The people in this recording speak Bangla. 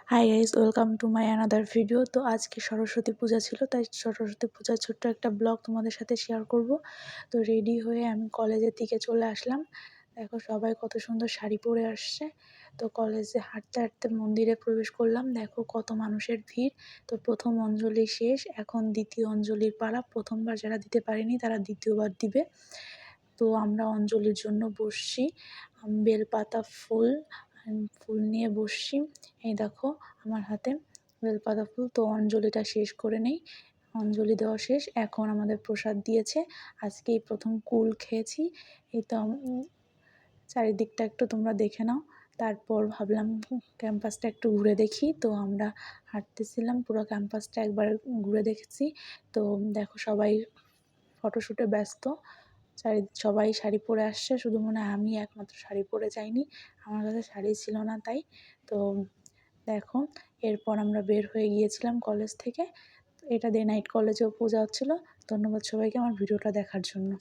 Hi guys, welcome to my another video. তো আজকে সরস্বতী পূজা ছিল, তাই সরস্বতী পূজার ছোট্ট একটা ব্লগ তোমাদের সাথে শেয়ার করব। তো রেডি হয়ে আমি কলেজের দিকে চলে আসলাম। দেখো সবাই কত সুন্দর শাড়ি পরে আসছে। তো কলেজে হাঁটতে হাঁটতে মন্দিরে প্রবেশ করলাম। দেখো কত মানুষের ভিড়। তো প্রথম অঞ্জলি শেষ, এখন দ্বিতীয় অঞ্জলির পালা। প্রথমবার যারা দিতে পারেনি তারা দ্বিতীয়বার দিবে। তো আমরা অঞ্জলির জন্য বসছি, বেলপাতা ফুল ফুল নিয়ে বসছি। এই দেখো আমার হাতে বেলপাতা ফুল। তো অঞ্জলিটা শেষ করে নেই। অঞ্জলি দেওয়া শেষ, এখন আমাদের প্রসাদ দিয়েছে। আজকেই প্রথম কুল খেয়েছি। এই তো চারিদিকটা একটু তোমরা দেখে নাও। তারপর ভাবলাম ক্যাম্পাসটা একটু ঘুরে দেখি। তো আমরা হাঁটতেছিলাম, পুরো ক্যাম্পাসটা একবার ঘুরে দেখেছি। তো দেখো সবাই ফটোশ্যুটে ব্যস্ত। সবাই শাড়ি পরে আসছে, শুধু মনে হয় আমি একমাত্র শাড়ি পরে যাইনি। আমার কাছে শাড়ি ছিল না তাই। তো দেখো এরপর আমরা বের হয়ে গিয়েছিলাম কলেজ থেকে। এটা ডে নাইট কলেজেও পূজা হচ্ছিলো। ধন্যবাদ সবাইকে আমার ভিডিওটা দেখার জন্য।